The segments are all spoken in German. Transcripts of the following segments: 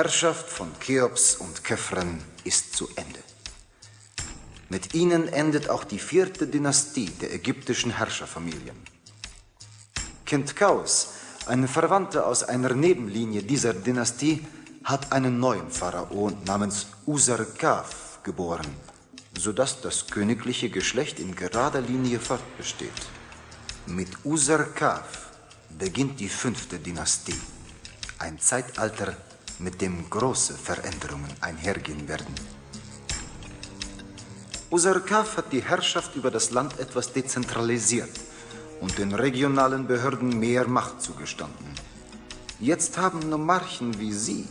Herrschaft von Cheops und Kephren ist zu Ende. Mit ihnen endet auch die 4. Dynastie der ägyptischen Herrscherfamilien. Khentkaus, ein Verwandter aus einer Nebenlinie dieser Dynastie, hat einen neuen Pharao namens Usarkaf geboren, sodass das königliche Geschlecht in gerader Linie fortbesteht. Mit Usarkaf beginnt die 5. Dynastie, ein Zeitalter, mit dem große Veränderungen einhergehen werden. Usarkaf hat die Herrschaft über das Land etwas dezentralisiert und den regionalen Behörden mehr Macht zugestanden. Jetzt haben Nomarchen wie Sie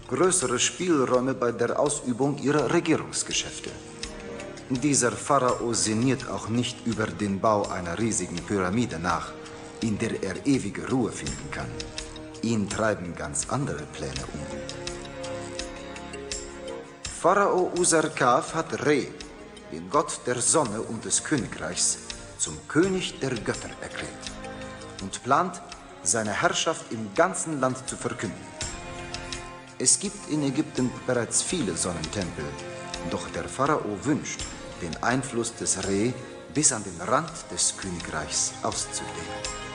größere Spielräume bei der Ausübung ihrer Regierungsgeschäfte. Dieser Pharao sinniert auch nicht über den Bau einer riesigen Pyramide nach, in der er ewige Ruhe finden kann. Ihn treiben ganz andere Pläne um. Pharao Usarkaf hat Re, den Gott der Sonne und des Königreichs, zum König der Götter erklärt und plant, seine Herrschaft im ganzen Land zu verkünden. Es gibt in Ägypten bereits viele Sonnentempel, doch der Pharao wünscht, den Einfluss des Re bis an den Rand des Königreichs auszudehnen.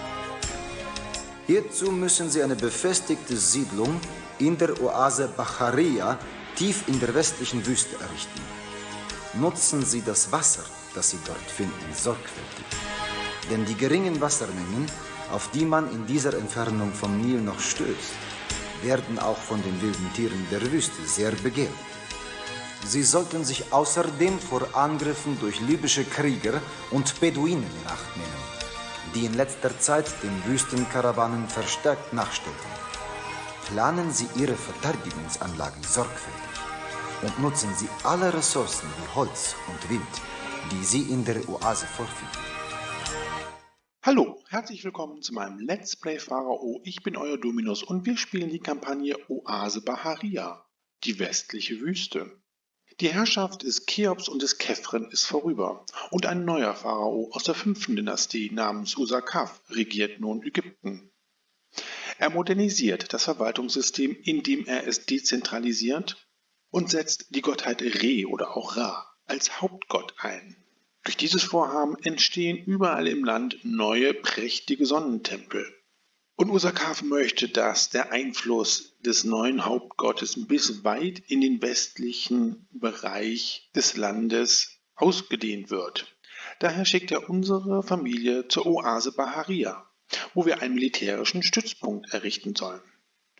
Hierzu müssen sie eine befestigte Siedlung in der Oase Bacharia tief in der westlichen Wüste errichten. Nutzen Sie das Wasser, das Sie dort finden, sorgfältig. Denn die geringen Wassermengen, auf die man in dieser Entfernung vom Nil noch stößt, werden auch von den wilden Tieren der Wüste sehr begehrt. Sie sollten sich außerdem vor Angriffen durch libysche Krieger und Beduinen in Acht nehmen, die in letzter Zeit den Wüstenkarawanen verstärkt nachstellten. Planen Sie Ihre Verteidigungsanlagen sorgfältig und nutzen Sie alle Ressourcen wie Holz und Wind, die Sie in der Oase vorfinden. Hallo, herzlich willkommen zu meinem Let's Play Pharao. Ich bin euer Dominus und wir spielen die Kampagne Oase Baharia, die westliche Wüste. Die Herrschaft des Cheops und des Kephren ist vorüber und ein neuer Pharao aus der 5. Dynastie namens Usarkaf regiert nun Ägypten. Er modernisiert das Verwaltungssystem, indem er es dezentralisiert und setzt die Gottheit Re oder auch Ra als Hauptgott ein. Durch dieses Vorhaben entstehen überall im Land neue, prächtige Sonnentempel. Und Usarkaf möchte, dass der Einfluss des neuen Hauptgottes bis weit in den westlichen Bereich des Landes ausgedehnt wird. Daher schickt er unsere Familie zur Oase Baharia, wo wir einen militärischen Stützpunkt errichten sollen.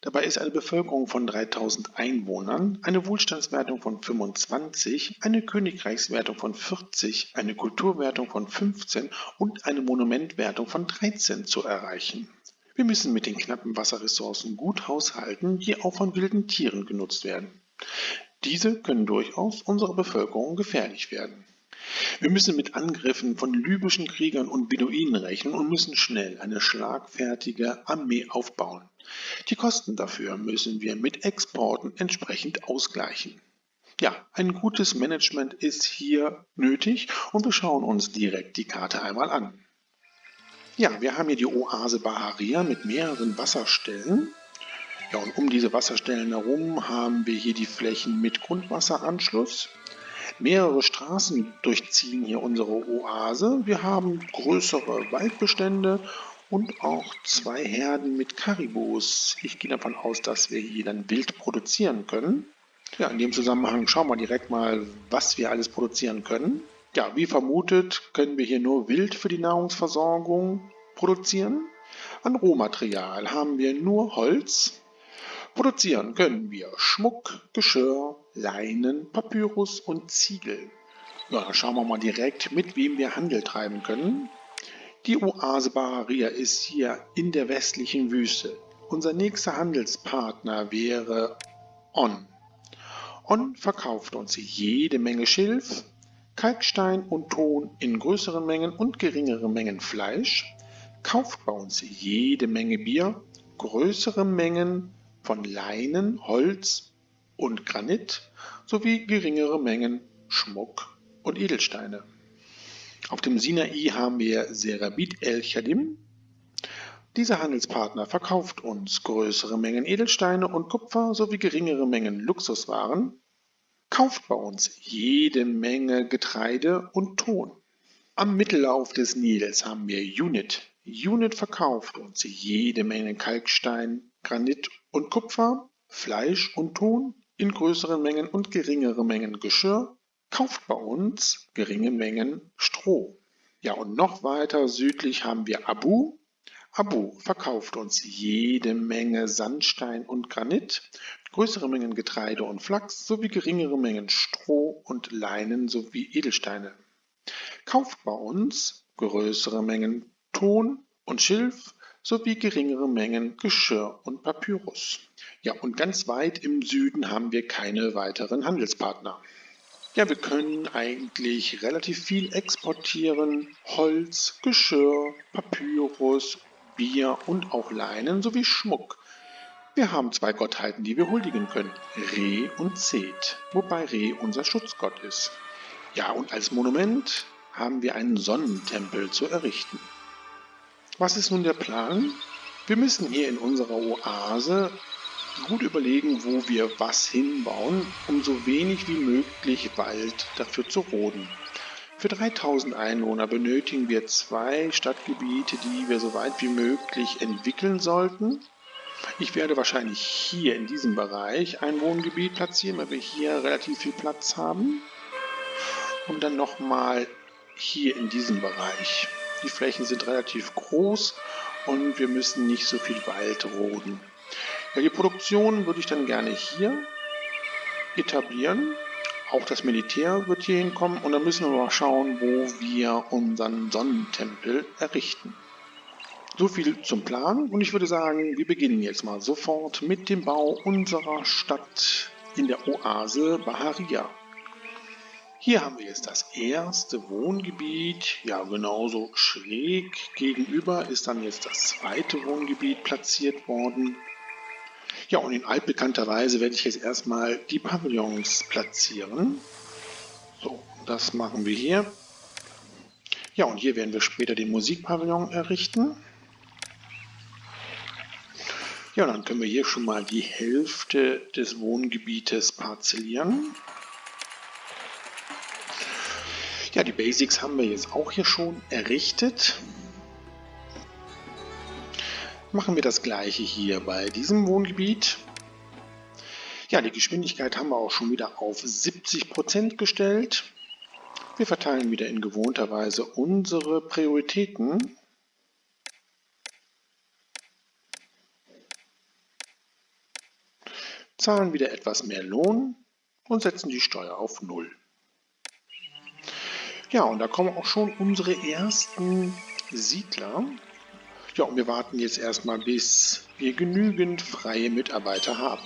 Dabei ist eine Bevölkerung von 3000 Einwohnern, eine Wohlstandswertung von 25, eine Königreichswertung von 40, eine Kulturwertung von 15 und eine Monumentwertung von 13 zu erreichen. Wir müssen mit den knappen Wasserressourcen gut haushalten, die auch von wilden Tieren genutzt werden. Diese können durchaus unserer Bevölkerung gefährlich werden. Wir müssen mit Angriffen von libyschen Kriegern und Beduinen rechnen und müssen schnell eine schlagfertige Armee aufbauen. Die Kosten dafür müssen wir mit Exporten entsprechend ausgleichen. Ja, ein gutes Management ist hier nötig und wir schauen uns direkt die Karte einmal an. Ja, wir haben hier die Oase Baharia mit mehreren Wasserstellen. Ja, und um diese Wasserstellen herum haben wir hier die Flächen mit Grundwasseranschluss. Mehrere Straßen durchziehen hier unsere Oase. Wir haben größere Waldbestände und auch 2 Herden mit Karibus. Ich gehe davon aus, dass wir hier dann Wild produzieren können. Ja, in dem Zusammenhang schauen wir direkt mal, was wir alles produzieren können. Ja, wie vermutet, können wir hier nur Wild für die Nahrungsversorgung produzieren. An Rohmaterial haben wir nur Holz. Produzieren können wir Schmuck, Geschirr, Leinen, Papyrus und Ziegel. Ja, dann schauen wir mal direkt, mit wem wir Handel treiben können. Die Oase Baharia ist hier in der westlichen Wüste. Unser nächster Handelspartner wäre On. On verkauft uns jede Menge Schilf, Kalkstein und Ton in größeren Mengen und geringeren Mengen Fleisch, kauft bei uns jede Menge Bier, größere Mengen von Leinen, Holz und Granit sowie geringere Mengen Schmuck und Edelsteine. Auf dem Sinai haben wir Serabit el-Chadim. Dieser Handelspartner verkauft uns größere Mengen Edelsteine und Kupfer sowie geringere Mengen Luxuswaren, kauft bei uns jede Menge Getreide und Ton. Am Mittellauf des Nils haben wir Unit. Unit verkauft uns jede Menge Kalkstein, Granit und Kupfer, Fleisch und Ton in größeren Mengen und geringere Mengen Geschirr, kauft bei uns geringe Mengen Stroh. Ja, und noch weiter südlich haben wir Abu. Abu verkauft uns jede Menge Sandstein und Granit, größere Mengen Getreide und Flachs sowie geringere Mengen Stroh und Leinen sowie Edelsteine. Kauft bei uns größere Mengen Ton und Schilf sowie geringere Mengen Geschirr und Papyrus. Ja, und ganz weit im Süden haben wir keine weiteren Handelspartner. Ja, wir können eigentlich relativ viel exportieren. Holz, Geschirr, Papyrus, Bier und auch Leinen sowie Schmuck. Wir haben 2 Gottheiten, die wir huldigen können, Re und Seth, wobei Re unser Schutzgott ist. Ja, und als Monument haben wir einen Sonnentempel zu errichten. Was ist nun der Plan? Wir müssen hier in unserer Oase gut überlegen, wo wir was hinbauen, um so wenig wie möglich Wald dafür zu roden. Für 3000 Einwohner benötigen wir 2 Stadtgebiete, die wir so weit wie möglich entwickeln sollten. Ich werde wahrscheinlich hier in diesem Bereich ein Wohngebiet platzieren, weil wir hier relativ viel Platz haben. Und dann nochmal hier in diesem Bereich. Die Flächen sind relativ groß und wir müssen nicht so viel Wald roden. Ja, die Produktion würde ich dann gerne hier etablieren. Auch das Militär wird hier hinkommen und dann müssen wir mal schauen, wo wir unseren Sonnentempel errichten. So viel zum Plan und ich würde sagen, wir beginnen jetzt mal sofort mit dem Bau unserer Stadt in der Oase Baharia. Hier haben wir jetzt das erste Wohngebiet, ja genauso schräg gegenüber ist dann jetzt das zweite Wohngebiet platziert worden. Ja, und in altbekannter Weise werde ich jetzt erstmal die Pavillons platzieren. So, das machen wir hier. Ja, und hier werden wir später den Musikpavillon errichten. Ja, dann können wir hier schon mal die Hälfte des Wohngebietes parzellieren. Ja, die Basics haben wir jetzt auch hier schon errichtet. Machen wir das gleiche hier bei diesem Wohngebiet. Ja, die Geschwindigkeit haben wir auch schon wieder auf 70% gestellt. Wir verteilen wieder in gewohnter Weise unsere Prioritäten. Zahlen wieder etwas mehr Lohn und setzen die Steuer auf 0. Ja, und da kommen auch schon unsere ersten Siedler. Ja, und wir warten jetzt erstmal, bis wir genügend freie Mitarbeiter haben.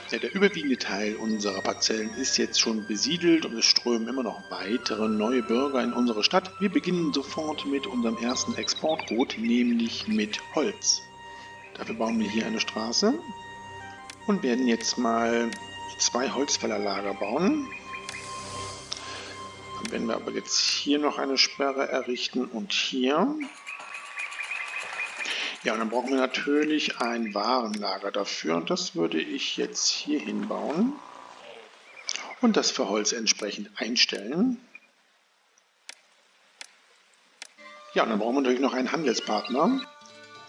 Ja, der überwiegende Teil unserer Parzellen ist jetzt schon besiedelt und es strömen immer noch weitere neue Bürger in unsere Stadt. Wir beginnen sofort mit unserem ersten Exportgut, nämlich mit Holz. Dafür bauen wir hier eine Straße und werden jetzt mal 2 Holzfällerlager bauen. Dann werden wir aber jetzt hier noch eine Sperre errichten und hier. Ja, und dann brauchen wir natürlich ein Warenlager dafür und das würde ich jetzt hier hinbauen und das für Holz entsprechend einstellen. Ja, und dann brauchen wir natürlich noch einen Handelspartner.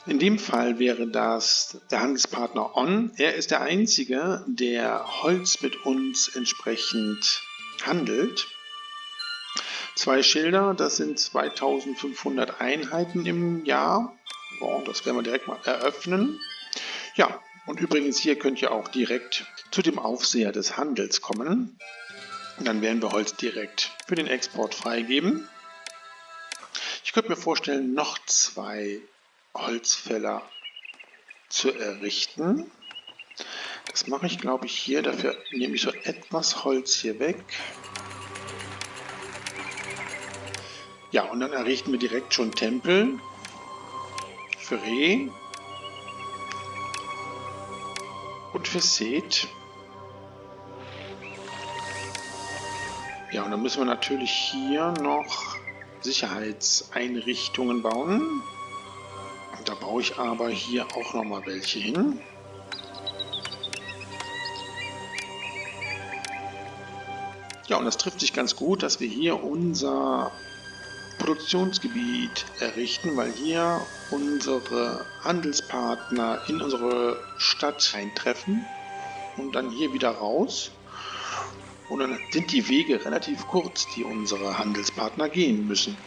In dem Fall wäre das der Handelspartner On. Er ist der Einzige, der Holz mit uns entsprechend handelt. 2 Schilder, das sind 2500 Einheiten im Jahr. So, das werden wir direkt mal eröffnen. Ja, und übrigens hier könnt ihr auch direkt zu dem Aufseher des Handels kommen. Und dann werden wir Holz direkt für den Export freigeben. Ich könnte mir vorstellen, noch 2 Holzfäller zu errichten. Das mache ich, glaube ich, hier. Dafür nehme ich so etwas Holz hier weg. Ja, und dann errichten wir direkt schon Tempel für Re und für Seth. Ja, und dann müssen wir natürlich hier noch Sicherheitseinrichtungen bauen. baue ich aber hier auch nochmal welche hin. Ja, und das trifft sich ganz gut, dass wir hier unser Produktionsgebiet errichten, weil hier unsere Handelspartner in unsere Stadt eintreffen und dann hier wieder raus. Und dann sind die Wege relativ kurz, die unsere Handelspartner gehen müssen.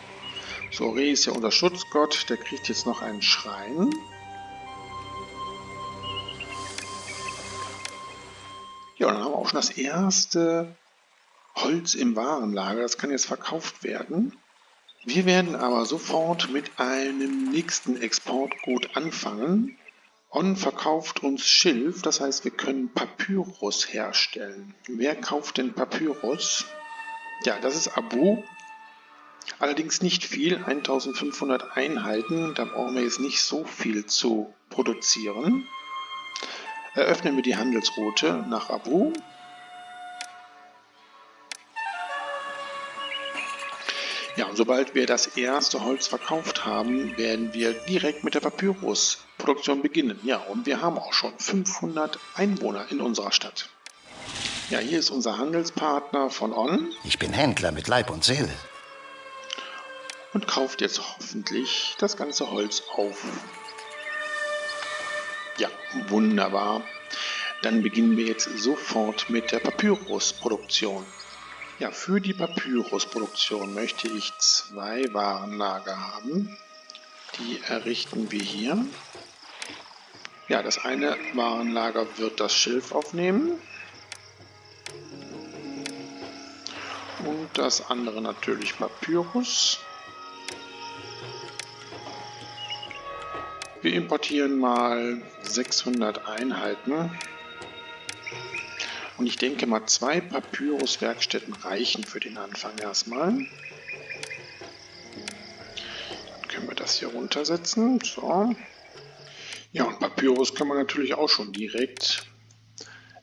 So, Re ist ja unser Schutzgott, der kriegt jetzt noch einen Schrein. Ja, und dann haben wir auch schon das erste Holz im Warenlager, das kann jetzt verkauft werden. Wir werden aber sofort mit einem nächsten Exportgut anfangen. On verkauft uns Schilf, das heißt, wir können Papyrus herstellen. Wer kauft denn Papyrus? Ja, das ist Abu. Allerdings nicht viel, 1500 Einheiten, da brauchen wir jetzt nicht so viel zu produzieren. Eröffnen wir die Handelsroute nach Abu. Ja, und sobald wir das erste Holz verkauft haben, werden wir direkt mit der Papyrusproduktion beginnen. Ja, und wir haben auch schon 500 Einwohner in unserer Stadt. Ja, hier ist unser Handelspartner von On. Ich bin Händler mit Leib und Seele. Und kauft jetzt hoffentlich das ganze Holz auf. Ja, wunderbar. Dann beginnen wir jetzt sofort mit der Papyrusproduktion. Ja, für die Papyrusproduktion möchte ich 2 Warenlager haben. Die errichten wir hier. Ja, das eine Warenlager wird das Schilf aufnehmen. Und das andere natürlich Papyrus. Wir importieren mal 600 Einheiten. Und ich denke mal, 2 Papyrus-Werkstätten reichen für den Anfang erstmal. Dann können wir das hier runtersetzen. So. Ja, und Papyrus kann man natürlich auch schon direkt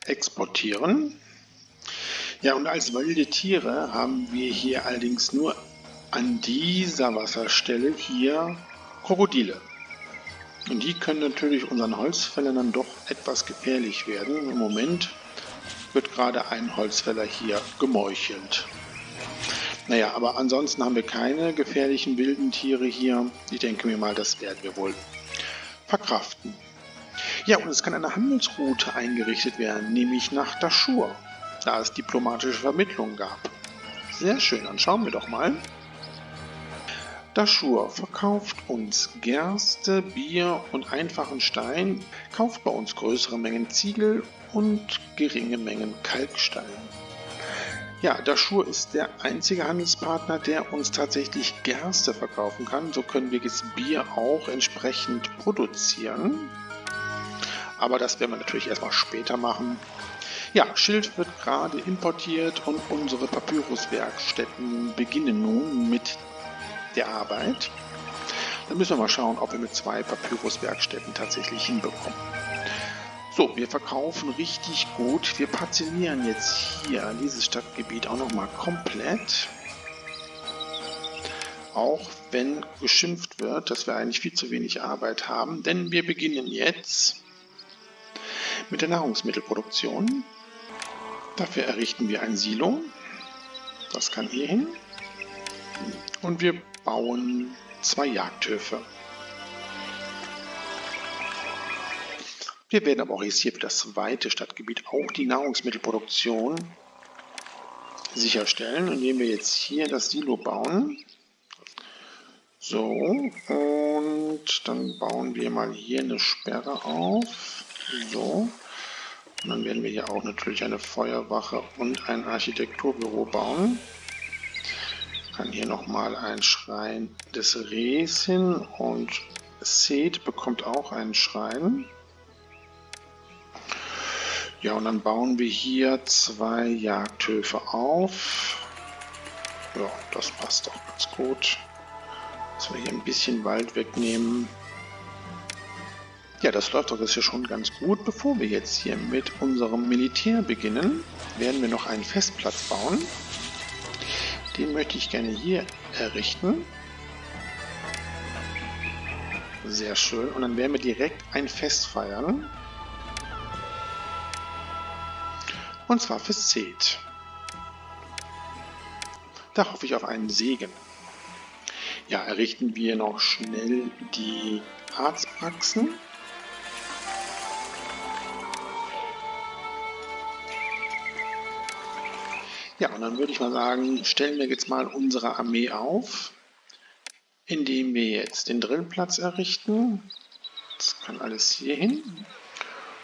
exportieren. Ja, und als wilde Tiere haben wir hier allerdings nur an dieser Wasserstelle hier Krokodile. Und die können natürlich unseren Holzfällern dann doch etwas gefährlich werden. Im Moment wird gerade ein Holzfäller hier gemeuchelt. Naja, aber ansonsten haben wir keine gefährlichen wilden Tiere hier. Ich denke mir mal, das werden wir wohl verkraften. Ja, und es kann eine Handelsroute eingerichtet werden, nämlich nach Dashur, da es diplomatische Vermittlungen gab. Sehr schön, dann schauen wir doch mal. Dashur verkauft uns Gerste, Bier und einfachen Stein, kauft bei uns größere Mengen Ziegel und geringe Mengen Kalkstein. Ja, Dashur ist der einzige Handelspartner, der uns tatsächlich Gerste verkaufen kann. So können wir jetzt Bier auch entsprechend produzieren. Aber das werden wir natürlich erstmal später machen. Ja, Schilf wird gerade importiert und unsere Papyruswerkstätten beginnen nun mit der Arbeit. Dann müssen wir mal schauen, ob wir mit 2 Papyruswerkstätten tatsächlich hinbekommen. So, wir verkaufen richtig gut. Wir parzellieren jetzt hier dieses Stadtgebiet auch nochmal komplett. Auch wenn geschimpft wird, dass wir eigentlich viel zu wenig Arbeit haben, denn wir beginnen jetzt mit der Nahrungsmittelproduktion. Dafür errichten wir ein Silo. Das kann hier hin. Und wir bauen 2 Jagdhöfe. Wir werden aber auch jetzt hier für das zweite Stadtgebiet auch die Nahrungsmittelproduktion sicherstellen, indem wir jetzt hier das Silo bauen. So, und dann bauen wir mal hier eine Sperre auf. So, und dann werden wir hier auch natürlich eine Feuerwache und ein Architekturbüro bauen. Kann hier nochmal ein Schrein des Rehs hin und Seth bekommt auch einen Schrein. Ja, und dann bauen wir hier 2 Jagdhöfe auf. Ja, das passt doch ganz gut. Dass wir hier ein bisschen Wald wegnehmen. Ja, das läuft doch jetzt hier schon ganz gut. Bevor wir jetzt hier mit unserem Militär beginnen, werden wir noch einen Festplatz bauen. Den möchte ich gerne hier errichten. Sehr schön. Und dann werden wir direkt ein Fest feiern. Und zwar für Seth. Da hoffe ich auf einen Segen. Ja, errichten wir noch schnell die Arztpraxen. Ja, und dann würde ich mal sagen, stellen wir jetzt mal unsere Armee auf, indem wir jetzt den Drillplatz errichten. Das kann alles hier hin.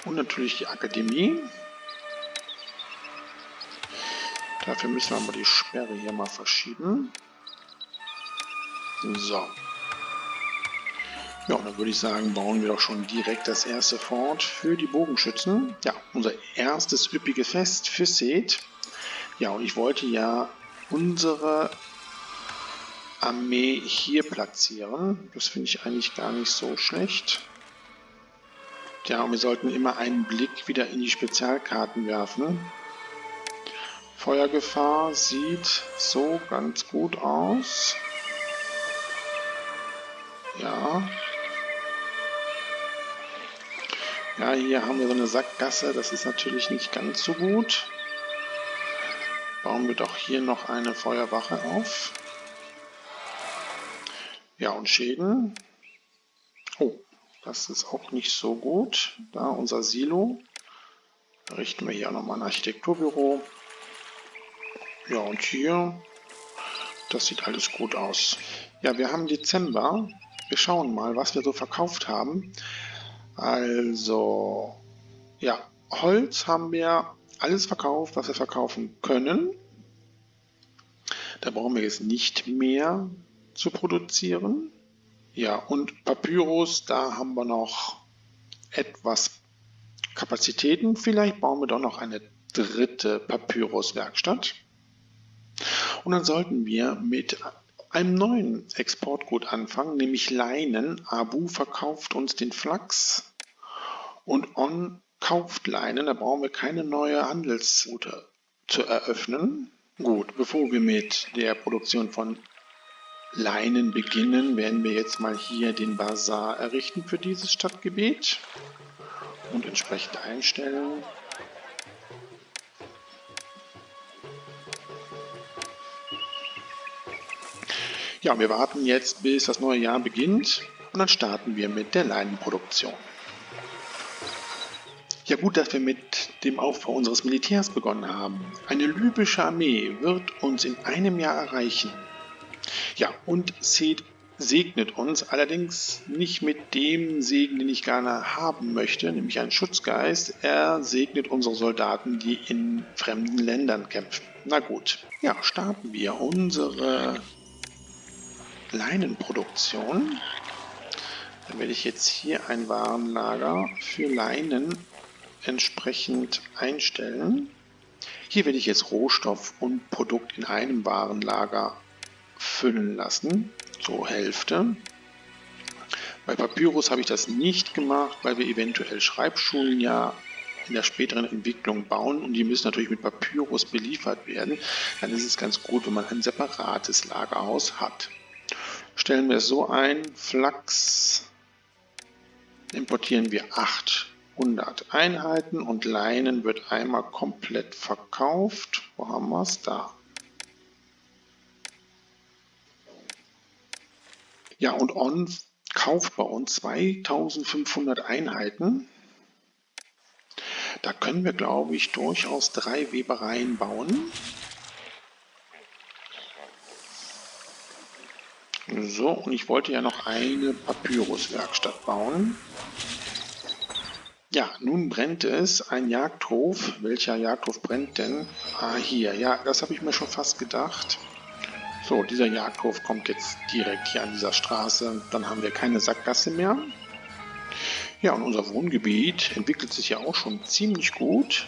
Und natürlich die Akademie. Dafür müssen wir aber die Sperre hier mal verschieben. So. Ja, und dann würde ich sagen, bauen wir doch schon direkt das erste Fort für die Bogenschützen. Ja, unser erstes üppiges Fest für Seth. Ja, und ich wollte ja unsere Armee hier platzieren. Das finde ich eigentlich gar nicht so schlecht. Ja, und wir sollten immer einen Blick wieder in die Spezialkarten werfen. Feuergefahr sieht so ganz gut aus. Ja. Ja, hier haben wir so eine Sackgasse, das ist natürlich nicht ganz so gut. Bauen wir doch hier noch eine Feuerwache auf. Ja, und Schäden. Oh, das ist auch nicht so gut. Da unser Silo. Da richten wir hier nochmal ein Architekturbüro. Ja, und hier, das sieht alles gut aus. Ja, wir haben Dezember. Wir schauen mal, was wir so verkauft haben. Also, ja, Holz haben wir alles verkauft, was wir verkaufen können. Da brauchen wir jetzt nicht mehr zu produzieren. Ja, und Papyrus, da haben wir noch etwas Kapazitäten. Vielleicht bauen wir doch noch eine dritte Papyrus-Werkstatt. Und dann sollten wir mit einem neuen Exportgut anfangen, nämlich Leinen. Abu verkauft uns den Flachs und On kauft Leinen. Da brauchen wir keine neue Handelsroute zu eröffnen. Gut, bevor wir mit der Produktion von Leinen beginnen, werden wir jetzt mal hier den Bazar errichten für dieses Stadtgebiet und entsprechend einstellen. Ja, wir warten jetzt, bis das neue Jahr beginnt und dann starten wir mit der Leinenproduktion. Ja, gut, dass wir mit dem Aufbau unseres Militärs begonnen haben. Eine libysche Armee wird uns in einem Jahr erreichen. Ja, und Seth segnet uns, allerdings nicht mit dem Segen, den ich gerne haben möchte, nämlich einen Schutzgeist. Er segnet unsere Soldaten, die in fremden Ländern kämpfen. Na gut, ja, starten wir unsere Leinenproduktion. Dann werde ich jetzt hier ein Warenlager für Leinen entsprechend einstellen. Hier werde ich jetzt Rohstoff und Produkt in einem Warenlager füllen lassen, so Hälfte. Bei Papyrus habe ich das nicht gemacht, weil wir eventuell Schreibschulen ja in der späteren Entwicklung bauen und die müssen natürlich mit Papyrus beliefert werden. Dann ist es ganz gut, wenn man ein separates Lagerhaus hat. Stellen wir es so ein, Flachs importieren wir 800 Einheiten und Leinen wird einmal komplett verkauft. Wo haben wir es? Da. Ja, und On kauft bei uns 2500 Einheiten. Da können wir, glaube ich, durchaus 3 Webereien bauen. So, und ich wollte ja noch eine Papyrus-Werkstatt bauen. Ja, nun brennt es, ein Jagdhof. Welcher Jagdhof brennt denn? Ah, hier, ja, das habe ich mir schon fast gedacht. So, dieser Jagdhof kommt jetzt direkt hier an dieser Straße. Dann haben wir keine Sackgasse mehr. Ja, und unser Wohngebiet entwickelt sich ja auch schon ziemlich gut.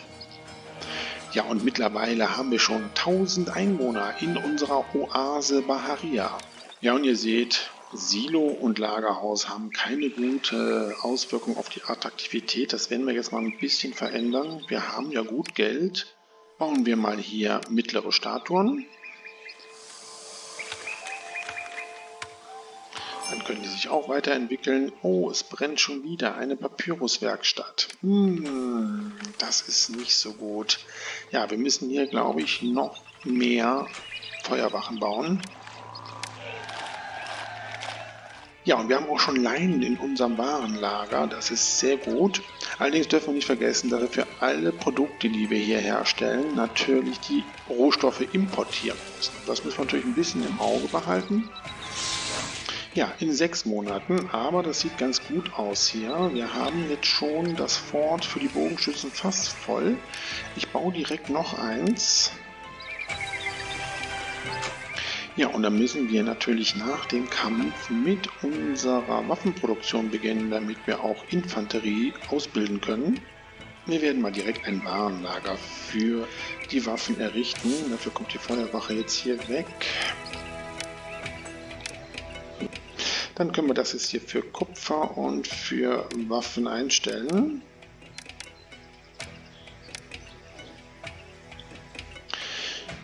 Ja, und mittlerweile haben wir schon 1000 Einwohner in unserer Oase Baharia. Ja, und ihr seht, Silo und Lagerhaus haben keine gute Auswirkung auf die Attraktivität. Das werden wir jetzt mal ein bisschen verändern. Wir haben ja gut Geld. Bauen wir mal hier mittlere Statuen. Dann können die sich auch weiterentwickeln. Oh, es brennt schon wieder eine Papyruswerkstatt. Das ist nicht so gut. Ja, wir müssen hier, glaube ich, noch mehr Feuerwachen bauen. Ja, und wir haben auch schon Leinen in unserem Warenlager. Das ist sehr gut. Allerdings dürfen wir nicht vergessen, dass wir für alle Produkte, die wir hier herstellen, natürlich die Rohstoffe importieren müssen. Das müssen wir natürlich ein bisschen im Auge behalten. Ja, in 6 Monaten, aber das sieht ganz gut aus hier. Wir haben jetzt schon das Fort für die Bogenschützen fast voll. Ich baue direkt noch eins. Ja, und dann müssen wir natürlich nach dem Kampf mit unserer Waffenproduktion beginnen, damit wir auch Infanterie ausbilden können. Wir werden mal direkt ein Warenlager für die Waffen errichten. Dafür kommt die Feuerwache jetzt hier weg. Dann können wir das jetzt hier für Kupfer und für Waffen einstellen.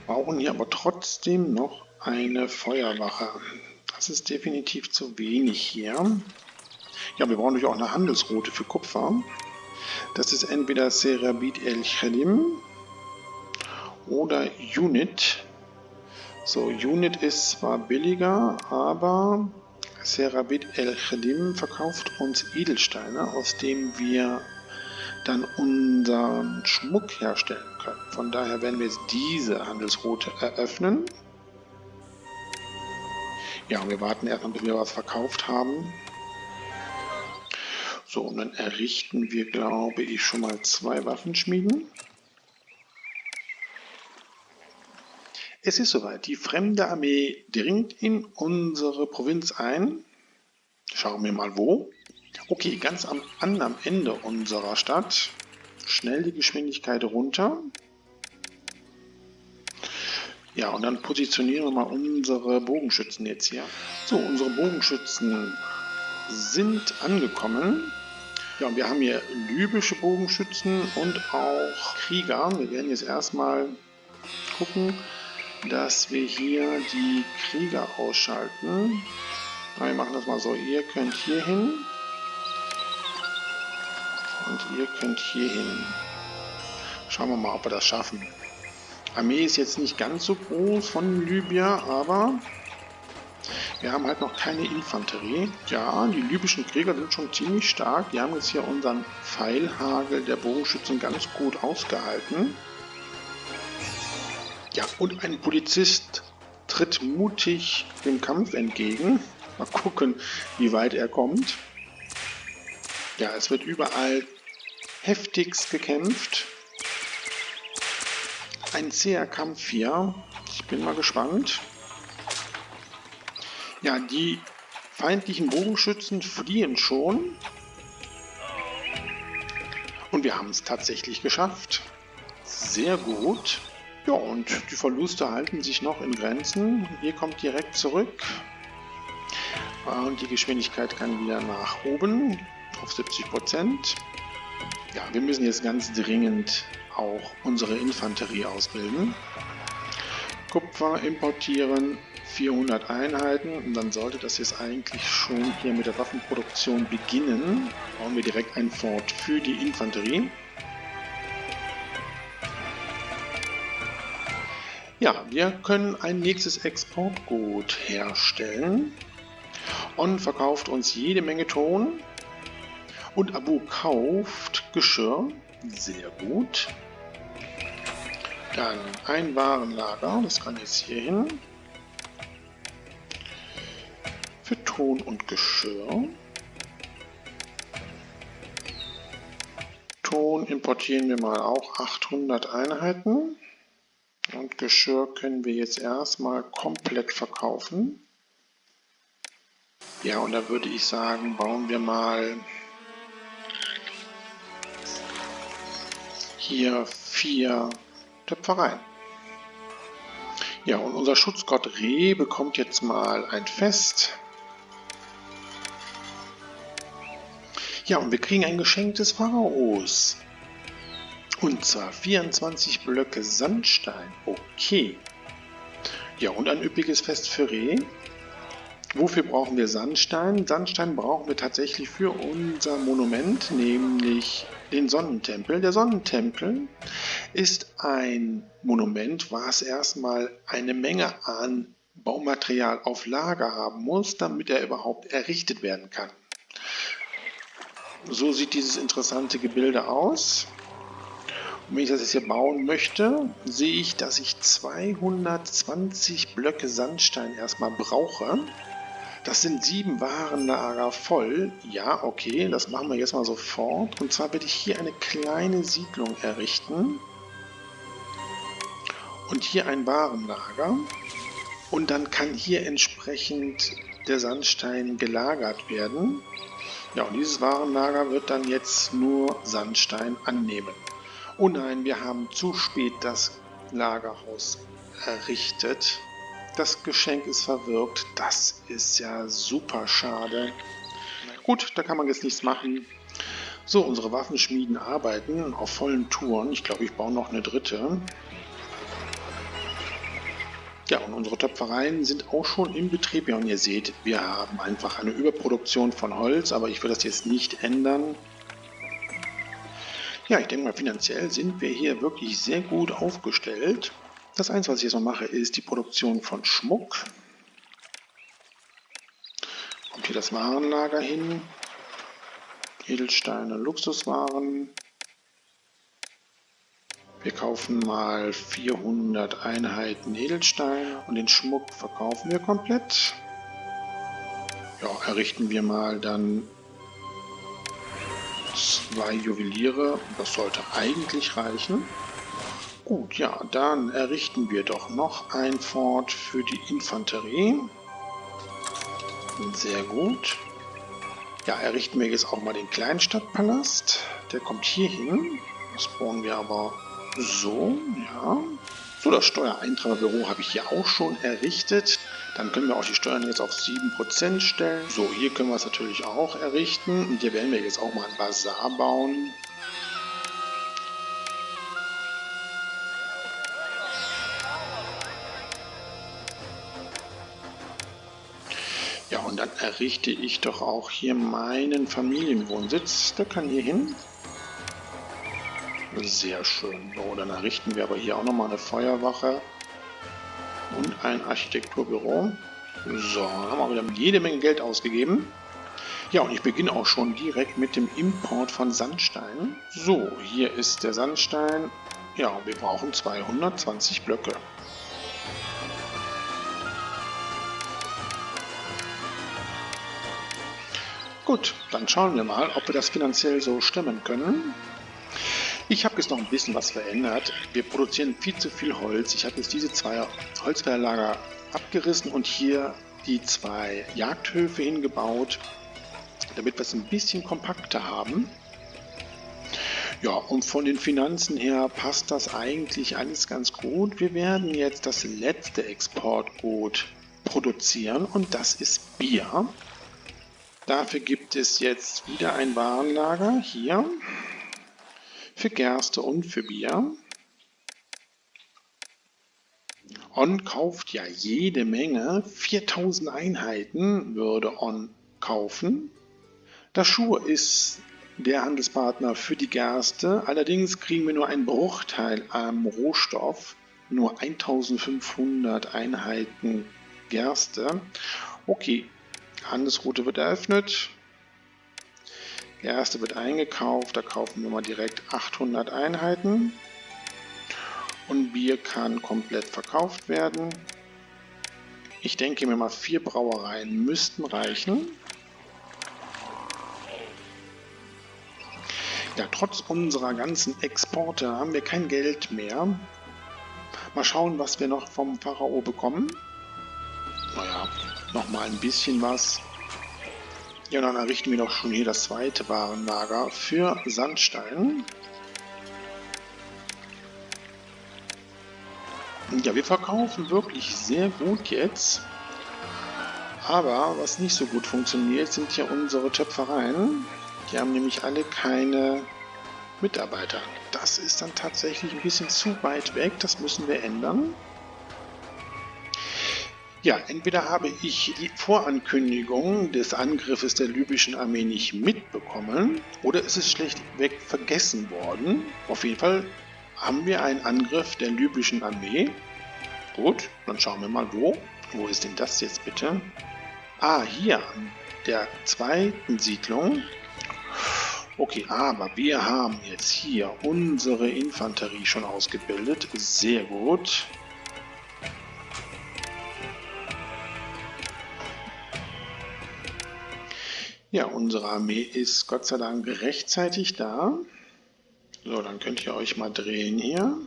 Brauchen hier aber trotzdem noch eine Feuerwache. Das ist definitiv zu wenig hier. Ja, wir brauchen natürlich auch eine Handelsroute für Kupfer. Das ist entweder Serabit el-Khadim oder Unit. So, Unit ist zwar billiger, aber Serabit el-Khadim verkauft uns Edelsteine, aus denen wir dann unseren Schmuck herstellen können. Von daher werden wir jetzt diese Handelsroute eröffnen. Ja, und wir warten erstmal, bis wir was verkauft haben. So, und dann errichten wir, glaube ich, schon mal 2 Waffenschmieden. Es ist soweit. Die fremde Armee dringt in unsere Provinz ein. Schauen wir mal wo. Okay, ganz am anderen Ende unserer Stadt. Schnell die Geschwindigkeit runter. Ja, und dann positionieren wir mal unsere Bogenschützen jetzt hier. So, unsere Bogenschützen sind angekommen. Ja, und wir haben hier libysche Bogenschützen und auch Krieger. Wir werden jetzt erstmal gucken, dass wir hier die Krieger ausschalten. Wir machen das mal so, ihr könnt hier hin und ihr könnt hier hin. Schauen wir mal, ob wir das schaffen. Armee ist jetzt nicht ganz so groß von Libyen, aber wir haben halt noch keine Infanterie. Ja, die libyschen Krieger sind schon ziemlich stark. Die haben jetzt hier unseren Pfeilhagel der Bogenschützen ganz gut ausgehalten. Ja, und ein Polizist tritt mutig dem Kampf entgegen. Mal gucken, wie weit er kommt. Ja, es wird überall heftigst gekämpft. Ein zäher Kampf hier. Ich bin mal gespannt. Ja, die feindlichen Bogenschützen fliehen schon. Und wir haben es tatsächlich geschafft. Sehr gut. Ja, und die Verluste halten sich noch in Grenzen. Ihr kommt direkt zurück. Und die Geschwindigkeit kann wieder nach oben auf 70%. Ja, wir müssen jetzt ganz dringend auch unsere Infanterie ausbilden. Kupfer importieren 400 Einheiten und dann sollte das jetzt eigentlich schon hier mit der Waffenproduktion beginnen. Bauen wir direkt ein Fort für die Infanterie. Ja, wir können ein nächstes Exportgut herstellen. On verkauft uns jede Menge Ton und Abu kauft Geschirr. Sehr gut. Dann ein Warenlager, das kann jetzt hier hin. Für Ton und Geschirr. Ton importieren wir mal auch 800 Einheiten. Und Geschirr können wir jetzt erstmal komplett verkaufen. Ja, und da würde ich sagen, bauen wir mal hier 4 Töpfereien. Ja, und unser Schutzgott Re bekommt jetzt mal ein Fest. Ja, und wir kriegen ein Geschenk des Pharaos. Und zwar 24 Blöcke Sandstein. Okay. Ja, und ein üppiges Fest für Re. Wofür brauchen wir Sandstein? Sandstein brauchen wir tatsächlich für unser Monument, nämlich den Sonnentempel. Der Sonnentempel ist ein Monument, was erstmal eine Menge an Baumaterial auf Lager haben muss, damit er überhaupt errichtet werden kann. So sieht dieses interessante Gebilde aus. Und wenn ich das jetzt hier bauen möchte, sehe ich, dass ich 220 Blöcke Sandstein erstmal brauche. Das sind 7 Warenlager voll. Ja, okay, das machen wir jetzt mal sofort. Und zwar werde ich hier eine kleine Siedlung errichten. Und hier ein Warenlager. Und dann kann hier entsprechend der Sandstein gelagert werden. Ja, und dieses Warenlager wird dann jetzt nur Sandstein annehmen. Oh nein, wir haben zu spät das Lagerhaus errichtet. Das Geschenk ist verwirkt. Das ist ja super schade. Gut, da kann man jetzt nichts machen. So, unsere Waffenschmieden arbeiten auf vollen Touren. Ich glaube, ich baue noch eine dritte. Ja, und unsere Töpfereien sind auch schon im Betrieb. Ja, und ihr seht, wir haben einfach eine Überproduktion von Holz, aber ich will das jetzt nicht ändern. Ja, ich denke mal, finanziell sind wir hier wirklich sehr gut aufgestellt. Das Einzige, was ich jetzt noch mache, ist die Produktion von Schmuck. Kommt hier das Warenlager hin. Edelsteine, Luxuswaren. Wir kaufen mal 400 Einheiten Edelstein und den Schmuck verkaufen wir komplett. Ja, errichten wir mal dann 2 Juweliere. Das sollte eigentlich reichen. Gut, ja, dann errichten wir doch noch ein Fort für die Infanterie. Sehr gut. Ja, errichten wir jetzt auch mal den Kleinstadtpalast. Der kommt hier hin. Das bauen wir aber so, ja. So, das Steuereintreiberbüro habe ich hier auch schon errichtet. Dann können wir auch die Steuern jetzt auf 7% stellen. So, hier können wir es natürlich auch errichten. Und hier werden wir jetzt auch mal ein Bazar bauen. Ja, und dann errichte ich doch auch hier meinen Familienwohnsitz. Der kann hier hin. Sehr schön. So, dann errichten wir aber hier auch nochmal eine Feuerwache und ein Architekturbüro. So, dann haben wir wieder jede Menge Geld ausgegeben. Ja, und ich beginne auch schon direkt mit dem Import von Sandstein. So, hier ist der Sandstein. Ja, wir brauchen 220 Blöcke. Gut, dann schauen wir mal, ob wir das finanziell so stemmen können. Ich habe jetzt noch ein bisschen was verändert. Wir produzieren viel zu viel Holz. Ich habe jetzt diese 2 Holzverlager abgerissen und hier die 2 Jagdhöfe hingebaut, damit wir es ein bisschen kompakter haben. Ja, und von den Finanzen her passt das eigentlich alles ganz gut. Wir werden jetzt das letzte Exportgut produzieren und das ist Bier. Dafür gibt es jetzt wieder ein Warenlager hier. Für Gerste und für Bier. On kauft ja jede Menge. 4000 Einheiten würde On kaufen. Dashur ist der Handelspartner für die Gerste. Allerdings kriegen wir nur einen Bruchteil am Rohstoff. Nur 1500 Einheiten Gerste. Okay, Handelsroute wird eröffnet. Gerste wird eingekauft, da kaufen wir mal direkt 800 Einheiten und Bier kann komplett verkauft werden. Ich denke mir mal 4 Brauereien müssten reichen. Ja, trotz unserer ganzen Exporte haben wir kein Geld mehr. Mal schauen, was wir noch vom Pharao bekommen. Naja, nochmal ein bisschen was. Ja, dann errichten wir doch schon hier das zweite Warenlager für Sandstein. Ja, wir verkaufen wirklich sehr gut jetzt. Aber was nicht so gut funktioniert, sind hier unsere Töpfereien. Die haben nämlich alle keine Mitarbeiter. Das ist dann tatsächlich ein bisschen zu weit weg. Das müssen wir ändern. Ja, entweder habe ich die Vorankündigung des Angriffes der libyschen Armee nicht mitbekommen oder es ist schlechtweg vergessen worden. Auf jeden Fall haben wir einen Angriff der libyschen Armee. Gut, dann schauen wir mal wo. Wo ist denn das jetzt bitte? Ah, hier an der zweiten Siedlung. Okay, aber wir haben jetzt hier unsere Infanterie schon ausgebildet. Sehr gut. Ja, unsere Armee ist Gott sei Dank rechtzeitig da. So, dann könnt ihr euch mal drehen hier.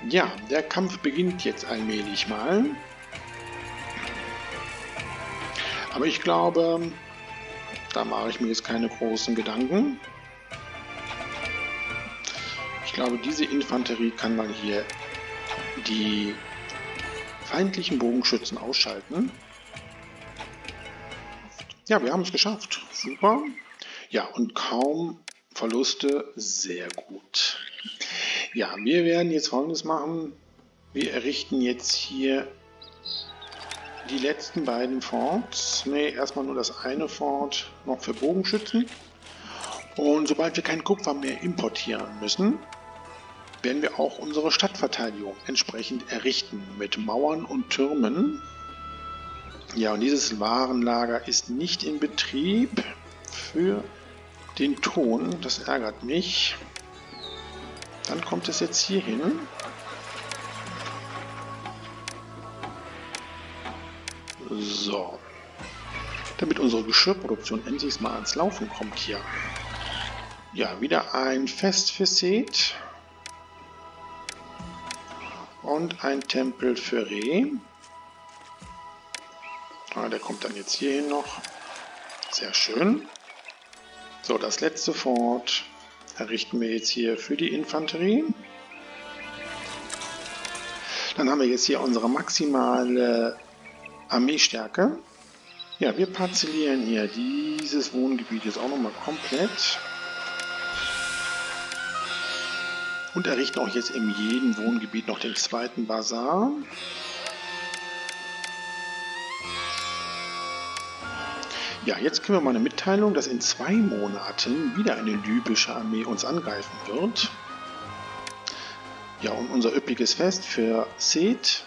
Ja, der Kampf beginnt jetzt allmählich mal. Aber ich glaube, da mache ich mir jetzt keine großen Gedanken. Ich glaube, diese Infanterie kann man hier die feindlichen Bogenschützen ausschalten. Ja, wir haben es geschafft. Super. Ja, und kaum Verluste. Sehr gut. Ja, wir werden jetzt Folgendes machen. Wir errichten jetzt hier die letzten beiden Forts. Ne, erstmal nur das eine Fort noch für Bogenschützen. Und sobald wir kein Kupfer mehr importieren müssen, werden wir auch unsere Stadtverteidigung entsprechend errichten mit Mauern und Türmen. Ja, und dieses Warenlager ist nicht in Betrieb für den Ton. Das ärgert mich. Dann kommt es jetzt hier hin. So. Damit unsere Geschirrproduktion endlich mal ans Laufen kommt hier. Ja, wieder ein Fest für Seth. Und ein Tempel für Re. Ah, der kommt dann jetzt hierhin noch. Sehr schön. So, das letzte Fort errichten wir jetzt hier für die Infanterie. Dann haben wir jetzt hier unsere maximale Armeestärke. Ja, wir parzellieren hier dieses Wohngebiet jetzt auch nochmal komplett. Und errichten auch jetzt in jedem Wohngebiet noch den zweiten Bazar. Ja, jetzt kriegen wir mal eine Mitteilung, dass in 2 Monaten wieder eine libysche Armee uns angreifen wird. Ja, und unser üppiges Fest für Seth.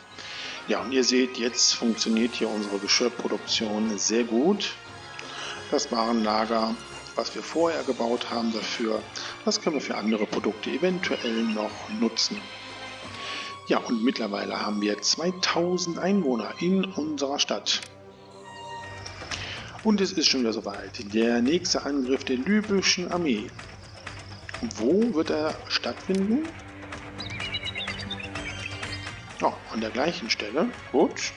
Ja, und ihr seht, jetzt funktioniert hier unsere Geschirrproduktion sehr gut. Das Warenlager, was wir vorher gebaut haben dafür, das können wir für andere Produkte eventuell noch nutzen. Ja, und mittlerweile haben wir 2000 Einwohner in unserer Stadt. Und es ist schon wieder soweit. Der nächste Angriff der libyschen Armee. Wo wird er stattfinden? Oh, an der gleichen Stelle. Gut.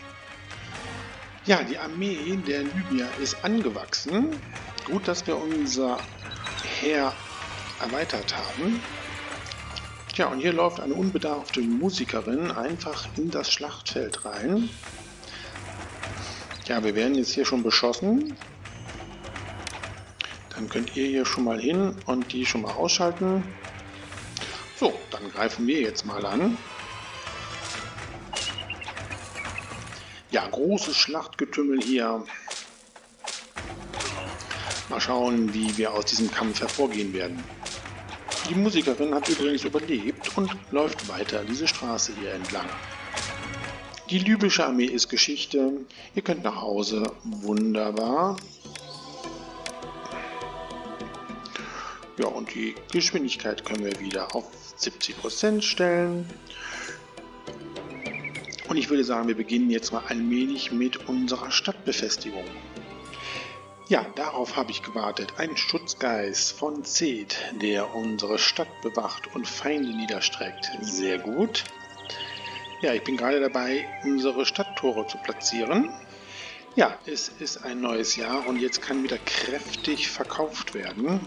Ja, die Armee der Libyer ist angewachsen. Gut, dass wir unser Heer erweitert haben. Tja, und hier läuft eine unbedarfte Musikerin einfach in das Schlachtfeld rein. Ja, wir werden jetzt hier schon beschossen. Dann könnt ihr hier schon mal hin und die schon mal ausschalten. So, dann greifen wir jetzt mal an. Ja, großes Schlachtgetümmel hier. Mal schauen, wie wir aus diesem Kampf hervorgehen werden. Die Musikerin hat übrigens überlebt und läuft weiter diese Straße hier entlang. Die libysche Armee ist Geschichte. Ihr könnt nach Hause. Wunderbar. Ja, und die Geschwindigkeit können wir wieder auf 70% stellen. Und ich würde sagen, wir beginnen jetzt mal allmählich mit unserer Stadtbefestigung. Ja, darauf habe ich gewartet. Ein Schutzgeist von Seth, der unsere Stadt bewacht und Feinde niederstreckt. Sehr gut. Ja, ich bin gerade dabei, unsere Stadttore zu platzieren. Ja, es ist ein neues Jahr und jetzt kann wieder kräftig verkauft werden.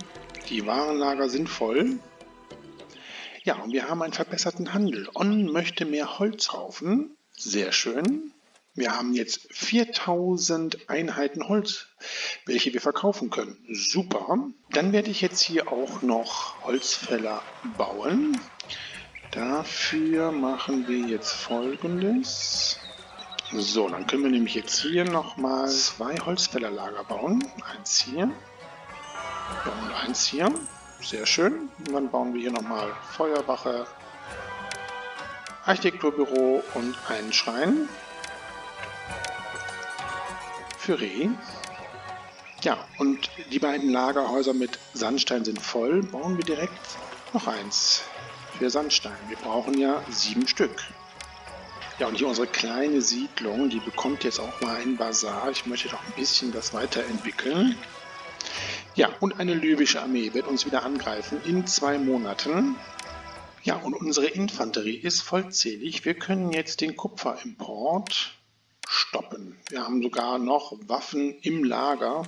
Die Warenlager sind voll. Ja, und wir haben einen verbesserten Handel. On möchte mehr Holz kaufen. Sehr schön. Wir haben jetzt 4000 Einheiten Holz, welche wir verkaufen können. Super. Dann werde ich jetzt hier auch noch Holzfäller bauen. Da dafür machen wir jetzt Folgendes. So, dann können wir nämlich jetzt hier nochmal 2 Holzfällerlager bauen. Eins hier. Ja, und eins hier. Sehr schön. Und dann bauen wir hier nochmal Feuerwache, Architekturbüro und einen Schrein für Reh. Ja, und die beiden Lagerhäuser mit Sandstein sind voll. Bauen wir direkt noch eins für Sandstein. Wir brauchen ja 7 Stück. Ja, und hier unsere kleine Siedlung, die bekommt jetzt auch mal einen Bazar. Ich möchte doch ein bisschen das weiterentwickeln. Ja, und eine libysche Armee wird uns wieder angreifen in 2 Monaten. Ja, und unsere Infanterie ist vollzählig. Wir können jetzt den Kupferimport stoppen. Wir haben sogar noch Waffen im Lager.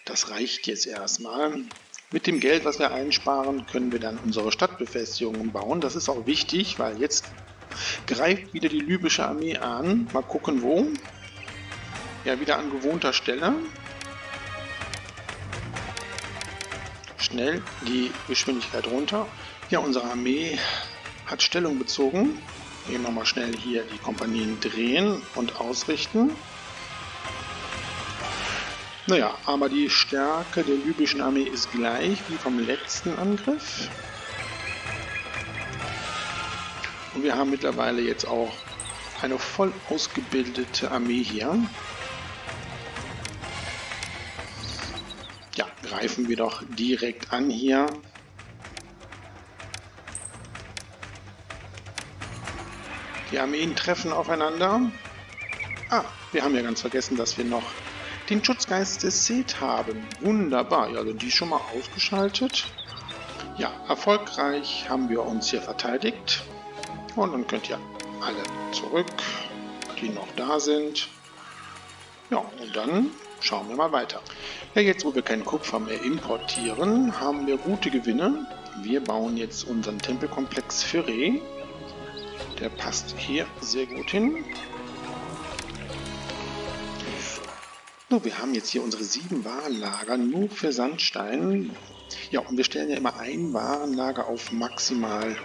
Das reicht jetzt erstmal. Mit dem Geld, was wir einsparen, können wir dann unsere Stadtbefestigungen bauen. Das ist auch wichtig, weil jetzt greift wieder die libysche Armee an. Mal gucken, wo. Ja, wieder an gewohnter Stelle. Schnell die Geschwindigkeit runter. Ja, unsere Armee hat Stellung bezogen. Eben nochmal schnell hier die Kompanien drehen und ausrichten. Naja, aber die Stärke der libyschen Armee ist gleich wie vom letzten Angriff. Und wir haben mittlerweile jetzt auch eine voll ausgebildete Armee hier. Ja, greifen wir doch direkt an hier. Die Armeen treffen aufeinander. Ah, wir haben ja ganz vergessen, dass wir noch den Schutzgeist des Seth haben. Wunderbar, ja, also die schon mal ausgeschaltet. Ja, erfolgreich haben wir uns hier verteidigt. Und dann könnt ihr alle zurück, die noch da sind. Ja, und dann schauen wir mal weiter. Ja, jetzt wo wir kein Kupfer mehr importieren, haben wir gute Gewinne. Wir bauen jetzt unseren Tempelkomplex für Reh. Der passt hier sehr gut hin. So, wir haben jetzt hier unsere 7 Warenlager nur für Sandstein. Ja, und wir stellen ja immer ein Warenlager auf maximal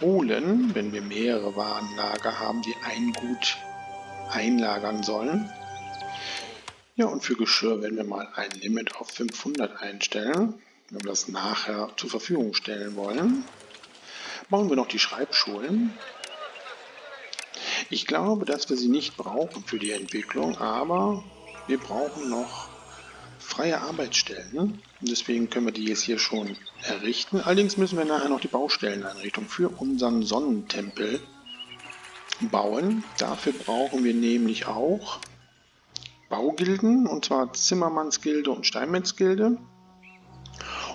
holen, wenn wir mehrere Warenlager haben, die ein Gut einlagern sollen. Ja, und für Geschirr werden wir mal ein Limit auf 500 einstellen, wenn wir das nachher zur Verfügung stellen wollen. Bauen wir noch die Schreibschulen. Ich glaube, dass wir sie nicht brauchen für die Entwicklung, aber wir brauchen noch freie Arbeitsstellen. Und deswegen können wir die jetzt hier schon errichten. Allerdings müssen wir nachher noch die Baustelleneinrichtung für unseren Sonnentempel bauen. Dafür brauchen wir nämlich auch Baugilden, und zwar Zimmermannsgilde und Steinmetzgilde.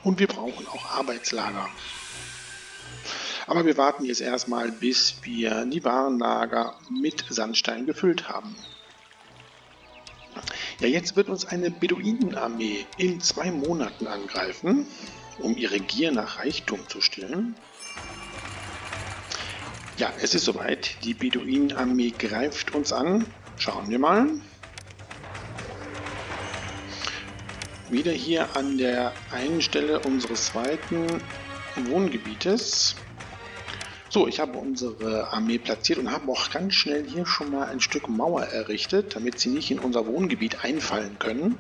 Und wir brauchen auch Arbeitslager. Aber wir warten jetzt erstmal, bis wir die Warenlager mit Sandstein gefüllt haben. Ja, jetzt wird uns eine Beduinenarmee in 2 Monaten angreifen, um ihre Gier nach Reichtum zu stillen. Ja, es ist soweit. Die Beduinenarmee greift uns an. Schauen wir mal. Wieder hier an der einen Stelle unseres zweiten Wohngebietes. So, ich habe unsere Armee platziert und habe auch ganz schnell hier schon mal ein Stück Mauer errichtet, damit sie nicht in unser Wohngebiet einfallen können.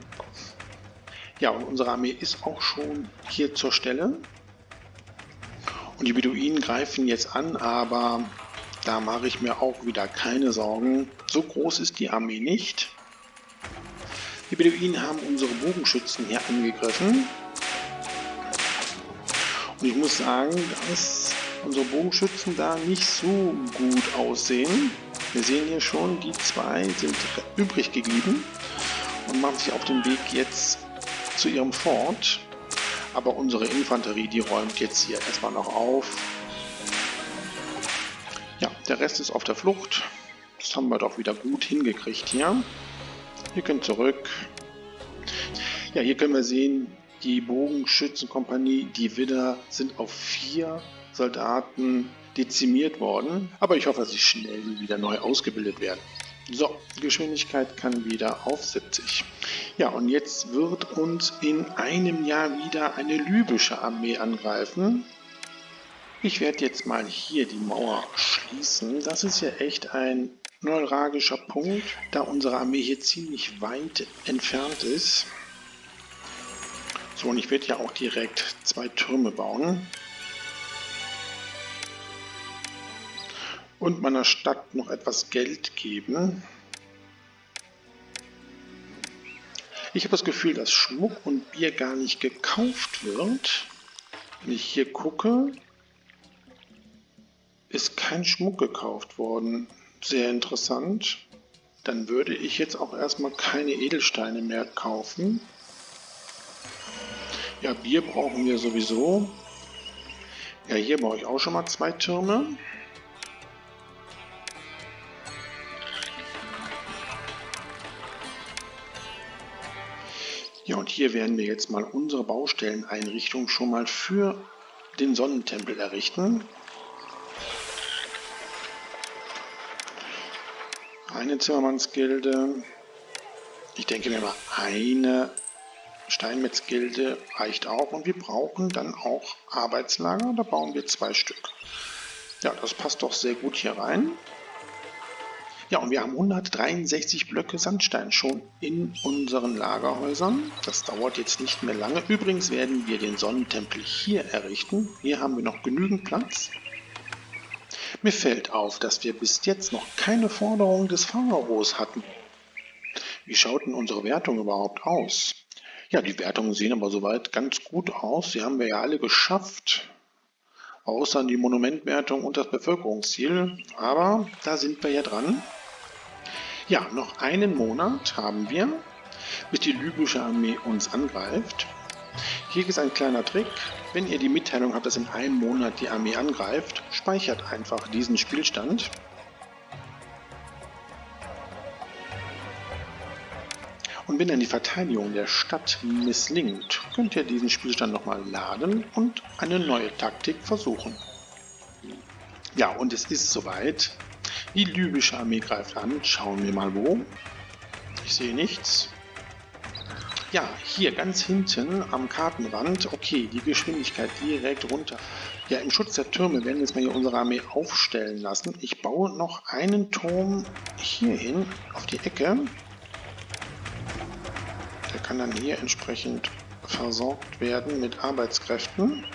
Ja, und unsere Armee ist auch schon hier zur Stelle. Und die Beduinen greifen jetzt an, aber da mache ich mir auch wieder keine Sorgen. So groß ist die Armee nicht. Die Beduinen haben unsere Bogenschützen hier angegriffen. Und ich muss sagen, dass unsere Bogenschützen da nicht so gut aussehen. Wir sehen hier schon, die 2 sind übrig geblieben und machen sich auf den Weg jetzt zu ihrem Fort. Aber unsere Infanterie, die räumt jetzt hier erstmal noch auf. Ja, der Rest ist auf der Flucht. Das haben wir doch wieder gut hingekriegt hier. Ihr könnt zurück. Ja, hier können wir sehen, die Bogenschützenkompanie, die Widder, sind auf 4 Soldaten dezimiert worden. Aber ich hoffe, dass sie schnell wieder neu ausgebildet werden. So, Geschwindigkeit kann wieder auf 70. Ja, und jetzt wird uns in einem Jahr wieder eine libysche Armee angreifen. Ich werde jetzt mal hier die Mauer schließen. Das ist ja echt ein neuralgischer Punkt, da unsere Armee hier ziemlich weit entfernt ist. So, und ich werde ja auch direkt 2 Türme bauen. Und meiner Stadt noch etwas Geld geben. Ich habe das Gefühl, dass Schmuck und Bier gar nicht gekauft wird. Wenn ich hier gucke, ist kein Schmuck gekauft worden. Sehr interessant. Dann würde ich jetzt auch erstmal keine Edelsteine mehr kaufen. Ja, Bier brauchen wir sowieso. Ja, hier baue ich auch schon mal 2 Türme. Ja, und hier werden wir jetzt mal unsere Baustelleneinrichtung schon mal für den Sonnentempel errichten. Eine Zimmermannsgilde. Ich denke mir mal, eine Steinmetzgilde reicht auch. Und wir brauchen dann auch Arbeitslager. Da bauen wir 2 Stück. Ja, das passt doch sehr gut hier rein. Ja, und wir haben 163 Blöcke Sandstein schon in unseren Lagerhäusern. Das dauert jetzt nicht mehr lange. Übrigens werden wir den Sonnentempel hier errichten. Hier haben wir noch genügend Platz. Mir fällt auf, dass wir bis jetzt noch keine Forderung des Pharaos hatten. Wie schaut denn unsere Wertung überhaupt aus? Ja, die Wertungen sehen aber soweit ganz gut aus. Die haben wir ja alle geschafft. Außer die Monumentwertung und das Bevölkerungsziel. Aber da sind wir ja dran. Ja, noch einen Monat haben wir, bis die libysche Armee uns angreift. Hier ist ein kleiner Trick. Wenn ihr die Mitteilung habt, dass in einem Monat die Armee angreift, speichert einfach diesen Spielstand. Und wenn dann die Verteidigung der Stadt misslingt, könnt ihr diesen Spielstand nochmal laden und eine neue Taktik versuchen. Ja, und es ist soweit. Die libysche Armee greift an. Schauen wir mal wo. Ich sehe nichts. Ja, hier ganz hinten am Kartenrand. Okay, die Geschwindigkeit direkt runter. Ja, im Schutz der Türme werden wir jetzt mal hier unsere Armee aufstellen lassen. Ich baue noch einen Turm hier hin auf die Ecke. Der kann dann hier entsprechend versorgt werden mit Arbeitskräften.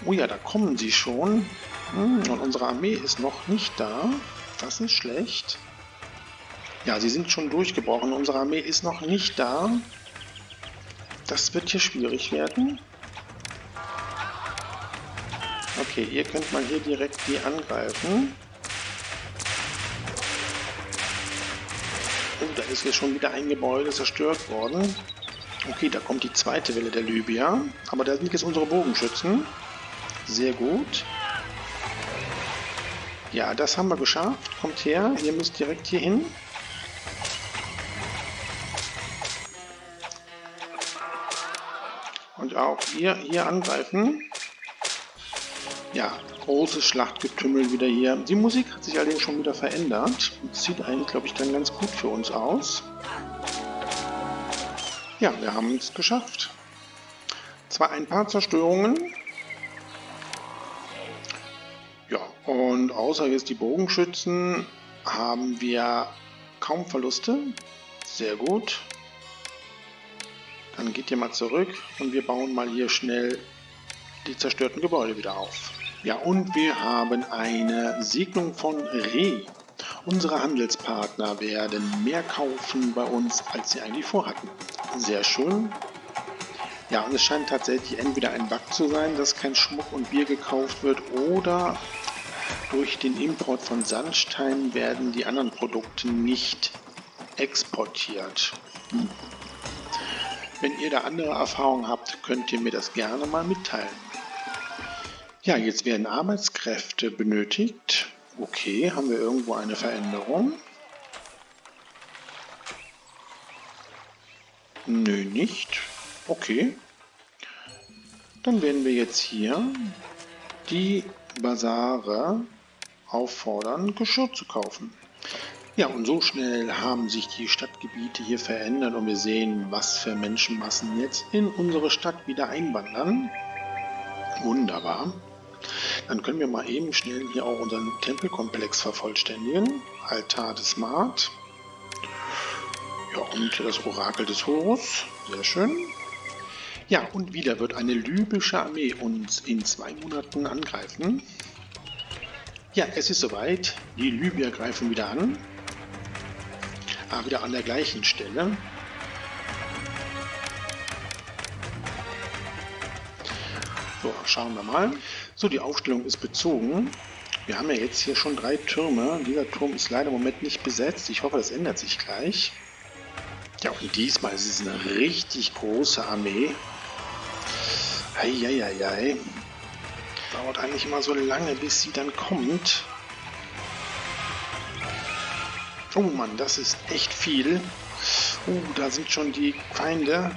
Oh ja, da kommen sie schon. Und unsere Armee ist noch nicht da. Das ist schlecht. Ja, sie sind schon durchgebrochen. Unsere Armee ist noch nicht da. Das wird hier schwierig werden. Okay, ihr könnt mal hier direkt die angreifen. Oh, da ist jetzt schon wieder ein Gebäude zerstört worden. Okay, da kommt die zweite Welle der Libyer. Aber da sind jetzt unsere Bogenschützen. Sehr gut. Ja, das haben wir geschafft. Kommt her, ihr müsst direkt hier hin. Und auch ihr hier angreifen. Ja, großes Schlachtgetümmel wieder hier. Die Musik hat sich allerdings schon wieder verändert. Sieht eigentlich, glaube ich, dann ganz gut für uns aus. Ja, wir haben es geschafft. Zwar ein paar Zerstörungen. Ja, und außer jetzt die Bogenschützen haben wir kaum Verluste. Sehr gut. Dann geht ihr mal zurück und wir bauen mal hier schnell die zerstörten Gebäude wieder auf. Ja, und wir haben eine Segnung von Re. Unsere Handelspartner werden mehr kaufen bei uns, als sie eigentlich vorhatten. Sehr schön. Ja, und es scheint tatsächlich entweder ein Bug zu sein, dass kein Schmuck und Bier gekauft wird, oder durch den Import von Sandstein werden die anderen Produkte nicht exportiert. Wenn ihr da andere Erfahrungen habt, könnt ihr mir das gerne mal mitteilen. Ja, jetzt werden Arbeitskräfte benötigt. Okay, haben wir irgendwo eine Veränderung? Nö, nicht. Okay. Dann werden wir jetzt hier die Basare auffordern, Geschirr zu kaufen. Ja, und so schnell haben sich die Stadtgebiete hier verändert und wir sehen, was für Menschenmassen jetzt in unsere Stadt wieder einwandern. Wunderbar. Dann können wir mal eben schnell hier auch unseren Tempelkomplex vervollständigen. Altar des Maat. Ja, und das Orakel des Horus. Sehr schön. Ja, und wieder wird eine libysche Armee uns in 2 Monaten angreifen. Ja, es ist soweit. Die Libyer greifen wieder an. Aber wieder an der gleichen Stelle. So, schauen wir mal. So, die Aufstellung ist bezogen. Wir haben ja jetzt hier schon 3 Türme. Dieser Turm ist leider im Moment nicht besetzt. Ich hoffe, das ändert sich gleich. Ja, und diesmal ist es eine richtig große Armee. Eieiei. Dauert eigentlich immer so lange, bis sie dann kommt. Oh Mann, das ist echt viel. Da sind schon die Feinde.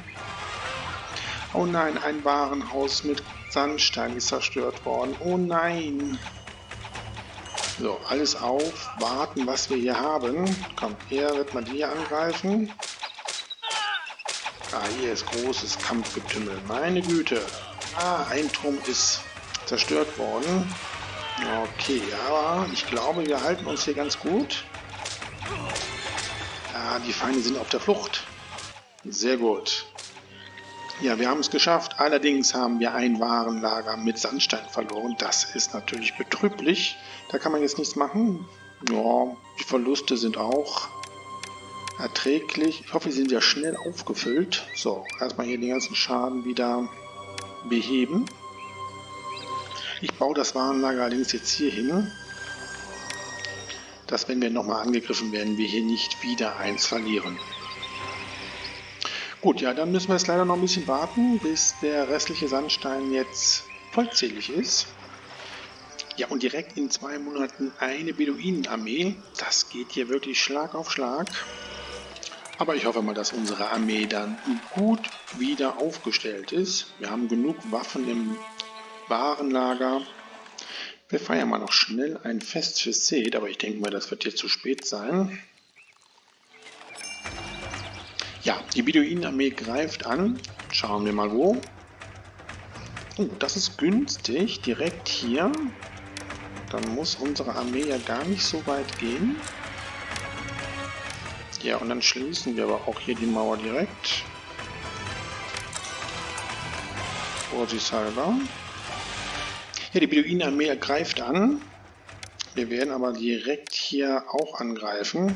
Oh nein, ein Warenhaus mit Sandstein ist zerstört worden. Oh nein. So, alles auf, warten, was wir hier haben. Komm, hier wird man die hier angreifen. Ah, hier ist großes Kampfgetümmel. Meine Güte. Ah, ein Turm ist zerstört worden. Okay, aber ich glaube, wir halten uns hier ganz gut. Ah, die Feinde sind auf der Flucht. Sehr gut. Ja, wir haben es geschafft. Allerdings haben wir ein Warenlager mit Sandstein verloren. Das ist natürlich betrüblich. Da kann man jetzt nichts machen. Ja, die Verluste sind auch erträglich. Ich hoffe, sie sind ja schnell aufgefüllt. So, erstmal hier den ganzen Schaden wieder beheben. Ich baue das Warenlager allerdings jetzt hier hin, dass, wenn wir nochmal angegriffen werden, wir hier nicht wieder eins verlieren. Gut, ja, dann müssen wir jetzt leider noch ein bisschen warten, bis der restliche Sandstein jetzt vollzählig ist. Ja, und direkt in 2 Monaten eine Beduinenarmee. Das geht hier wirklich Schlag auf Schlag. Aber ich hoffe mal, dass unsere Armee dann gut wieder aufgestellt ist. Wir haben genug Waffen im Warenlager. Wir feiern mal noch schnell ein Fest für Seth, aber ich denke mal, das wird jetzt zu spät sein. Ja, die Beduinenarmee greift an. Schauen wir mal wo. Oh, das ist günstig, direkt hier. Dann muss unsere Armee ja gar nicht so weit gehen. Ja, und dann schließen wir aber auch hier die Mauer direkt. Vorsichtshalber. Ja, die Beduinenarmee greift an. Wir werden aber direkt hier auch angreifen.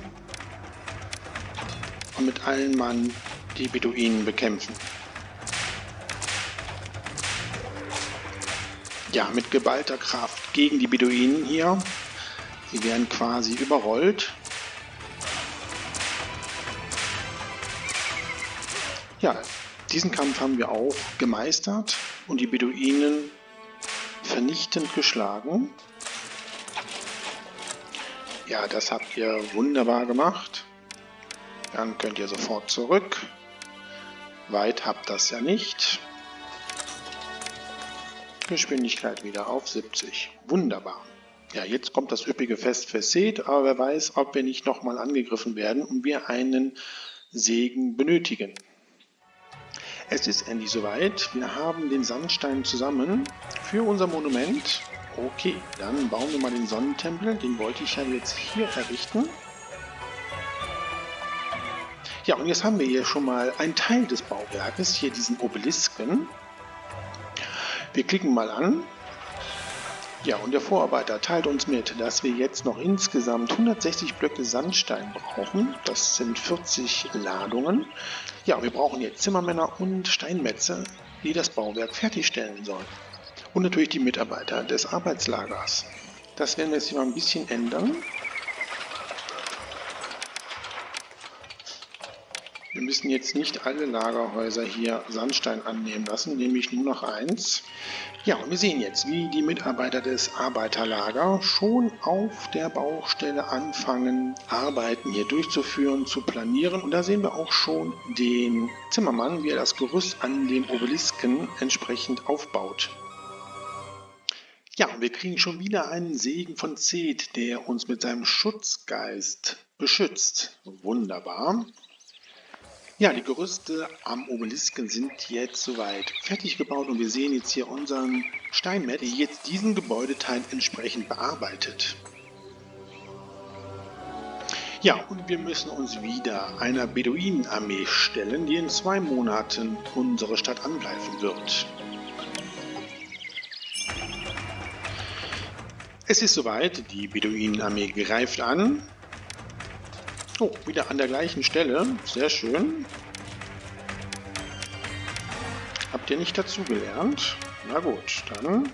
Und mit allen Mann die Beduinen bekämpfen. Ja, mit geballter Kraft gegen die Beduinen hier. Sie werden quasi überrollt. Ja, diesen Kampf haben wir auch gemeistert und die Beduinen vernichtend geschlagen. Ja, das habt ihr wunderbar gemacht. Dann könnt ihr sofort zurück. Weit habt das ja nicht. Geschwindigkeit wieder auf 70. Wunderbar. Ja, jetzt kommt das üppige Fest für Seth, aber wer weiß, ob wir nicht nochmal angegriffen werden und wir einen Segen benötigen. Es ist endlich soweit. Wir haben den Sandstein zusammen für unser Monument. Okay, dann bauen wir mal den Sonnentempel. Den wollte ich ja jetzt hier errichten. Ja, und jetzt haben wir hier schon mal einen Teil des Bauwerkes, hier diesen Obelisken. Wir klicken mal an. Ja, und der Vorarbeiter teilt uns mit, dass wir jetzt noch insgesamt 160 Blöcke Sandstein brauchen. Das sind 40 Ladungen. Ja, wir brauchen jetzt Zimmermänner und Steinmetze, die das Bauwerk fertigstellen sollen. Und natürlich die Mitarbeiter des Arbeitslagers. Das werden wir jetzt hier mal ein bisschen ändern. Wir müssen jetzt nicht alle Lagerhäuser hier Sandstein annehmen lassen, nämlich nur noch eins. Ja, und wir sehen jetzt, wie die Mitarbeiter des Arbeiterlagers schon auf der Baustelle anfangen, Arbeiten hier durchzuführen, zu planieren. Und da sehen wir auch schon den Zimmermann, wie er das Gerüst an dem Obelisken entsprechend aufbaut. Ja, und wir kriegen schon wieder einen Segen von Seth, der uns mit seinem Schutzgeist beschützt. Wunderbar. Ja, die Gerüste am Obelisken sind jetzt soweit fertig gebaut und wir sehen jetzt hier unseren Steinmetz, der jetzt diesen Gebäudeteil entsprechend bearbeitet. Ja, und wir müssen uns wieder einer Beduinenarmee stellen, die in 2 Monaten unsere Stadt angreifen wird. Es ist soweit, die Beduinenarmee greift an. Oh, wieder an der gleichen Stelle, sehr schön. Habt ihr nicht dazugelernt? Na gut, dann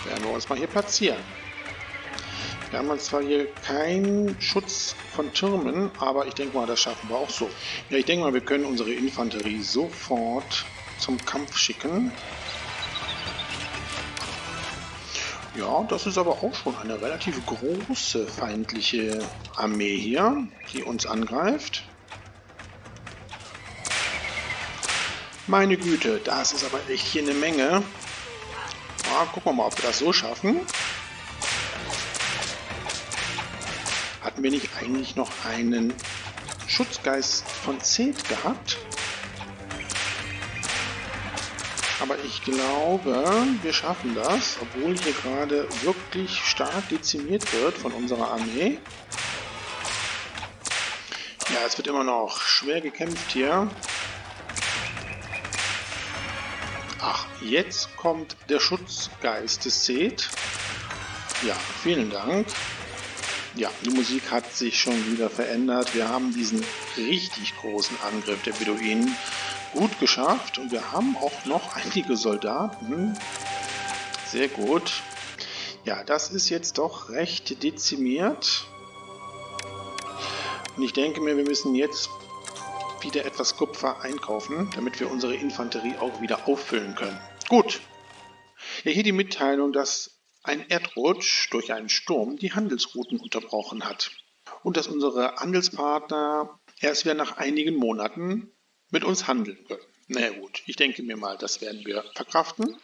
werden wir uns mal hier platzieren. Wir haben zwar hier keinen Schutz von Türmen, aber ich denke mal, das schaffen wir auch so. Ja, ich denke mal, wir können unsere Infanterie sofort zum Kampf schicken. Ja, das ist aber auch schon eine relativ große feindliche Armee hier, die uns angreift. Meine Güte, das ist aber echt hier eine Menge. Ja, gucken wir mal, ob wir das so schaffen. Hatten wir nicht eigentlich noch einen Schutzgeist von Seth gehabt? Aber ich glaube, wir schaffen das, obwohl hier gerade wirklich stark dezimiert wird von unserer Armee. Ja, es wird immer noch schwer gekämpft hier. Ach, jetzt kommt der Schutzgeist des Seth. Ja, vielen Dank. Ja, die Musik hat sich schon wieder verändert. Wir haben diesen richtig großen Angriff der Beduinen gut geschafft und wir haben auch noch einige Soldaten. Sehr gut. Ja, das ist jetzt doch recht dezimiert. Und ich denke mir, wir müssen jetzt wieder etwas Kupfer einkaufen, damit wir unsere Infanterie auch wieder auffüllen können. Gut. Ja, hier die Mitteilung, dass ein Erdrutsch durch einen Sturm die Handelsrouten unterbrochen hat und dass unsere Handelspartner erst wieder nach einigen Monaten mit uns handeln können. Na ja, gut, ich denke mir mal, das werden wir verkraften.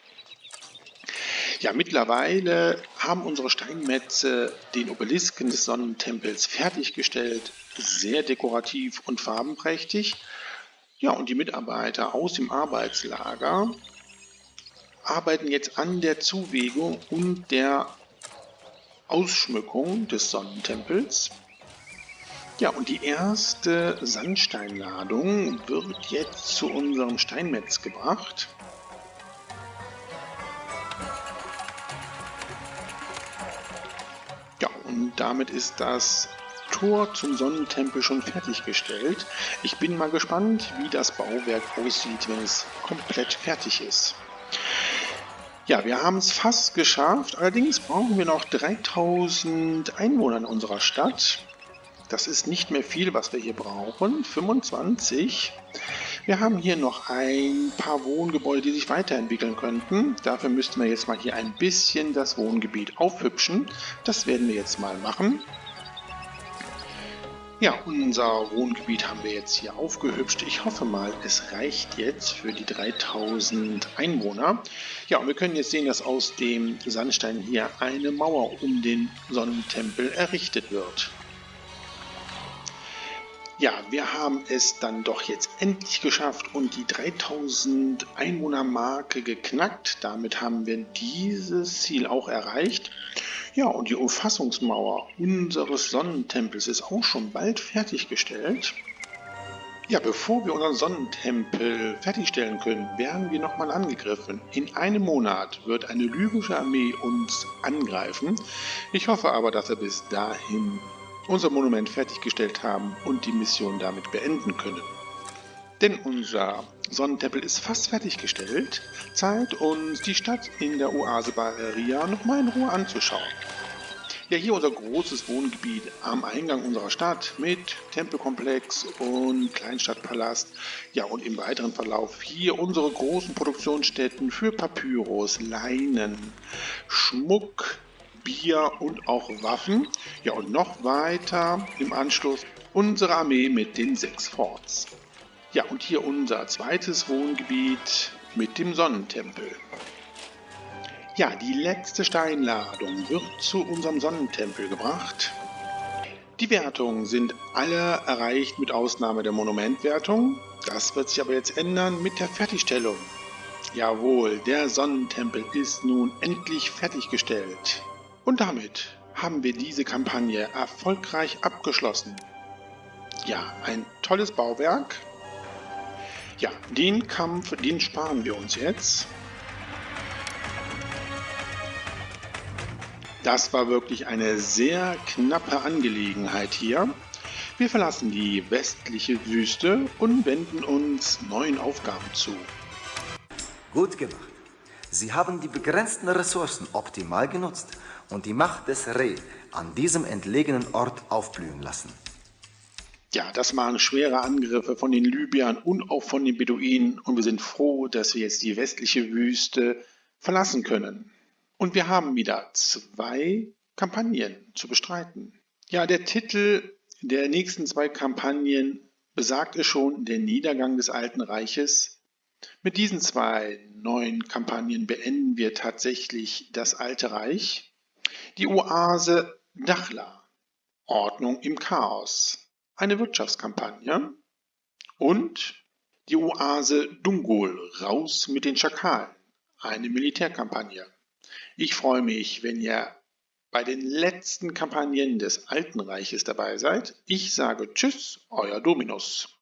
Ja, mittlerweile haben unsere Steinmetze den Obelisken des Sonnentempels fertiggestellt, sehr dekorativ und farbenprächtig. Ja, und die Mitarbeiter aus dem Arbeitslager arbeiten jetzt an der Zuwegung und der Ausschmückung des Sonnentempels. Ja, und die erste Sandsteinladung wird jetzt zu unserem Steinmetz gebracht. Ja, und damit ist das Tor zum Sonnentempel schon fertiggestellt. Ich bin mal gespannt, wie das Bauwerk aussieht, wenn es komplett fertig ist. Ja, wir haben es fast geschafft, allerdings brauchen wir noch 3000 Einwohner in unserer Stadt. Das ist nicht mehr viel, was wir hier brauchen, 25. Wir haben hier noch ein paar Wohngebäude, die sich weiterentwickeln könnten. Dafür müssten wir jetzt mal hier ein bisschen das Wohngebiet aufhübschen. Das werden wir jetzt mal machen. Ja, unser Wohngebiet haben wir jetzt hier aufgehübscht. Ich hoffe mal, es reicht jetzt für die 3000 Einwohner. Ja, und wir können jetzt sehen, dass aus dem Sandstein hier eine Mauer um den Sonnentempel errichtet wird. Ja, wir haben es dann doch jetzt endlich geschafft und die 3000 Einwohner-Marke geknackt. Damit haben wir dieses Ziel auch erreicht. Ja, und die Umfassungsmauer unseres Sonnentempels ist auch schon bald fertiggestellt. Ja, bevor wir unseren Sonnentempel fertigstellen können, werden wir nochmal angegriffen. In einem Monat wird eine lybische Armee uns angreifen. Ich hoffe aber, dass wir bis dahin unser Monument fertiggestellt haben und die Mission damit beenden können. Denn unser Sonnentempel ist fast fertiggestellt. Zeit, uns die Stadt in der Oase Baharia nochmal in Ruhe anzuschauen. Ja, hier unser großes Wohngebiet am Eingang unserer Stadt mit Tempelkomplex und Kleinstadtpalast. Ja, und im weiteren Verlauf hier unsere großen Produktionsstätten für Papyrus, Leinen, Schmuck, Bier und auch Waffen. Ja, und noch weiter im Anschluss unsere Armee mit den 6 Forts. Ja, und hier unser zweites Wohngebiet mit dem Sonnentempel. Ja, die letzte Steinladung wird zu unserem Sonnentempel gebracht. Die Wertungen sind alle erreicht mit Ausnahme der Monumentwertung. Das wird sich aber jetzt ändern mit der Fertigstellung. Jawohl, der Sonnentempel ist nun endlich fertiggestellt. Und damit haben wir diese Kampagne erfolgreich abgeschlossen. Ja, ein tolles Bauwerk. Ja, den Kampf, den sparen wir uns jetzt. Das war wirklich eine sehr knappe Angelegenheit hier. Wir verlassen die westliche Wüste und wenden uns neuen Aufgaben zu. Gut gemacht. Sie haben die begrenzten Ressourcen optimal genutzt und die Macht des Re an diesem entlegenen Ort aufblühen lassen. Ja, das waren schwere Angriffe von den Libyern und auch von den Beduinen und wir sind froh, dass wir jetzt die westliche Wüste verlassen können. Und wir haben wieder 2 Kampagnen zu bestreiten. Ja, der Titel der nächsten 2 Kampagnen besagt es schon, der Niedergang des Alten Reiches. Mit diesen 2 neuen Kampagnen beenden wir tatsächlich das Alte Reich. Die Oase Dakhla, Ordnung im Chaos, eine Wirtschaftskampagne. Und die Oase Dungol, raus mit den Schakalen, eine Militärkampagne. Ich freue mich, wenn ihr bei den letzten Kampagnen des Alten Reiches dabei seid. Ich sage Tschüss, euer Dominus.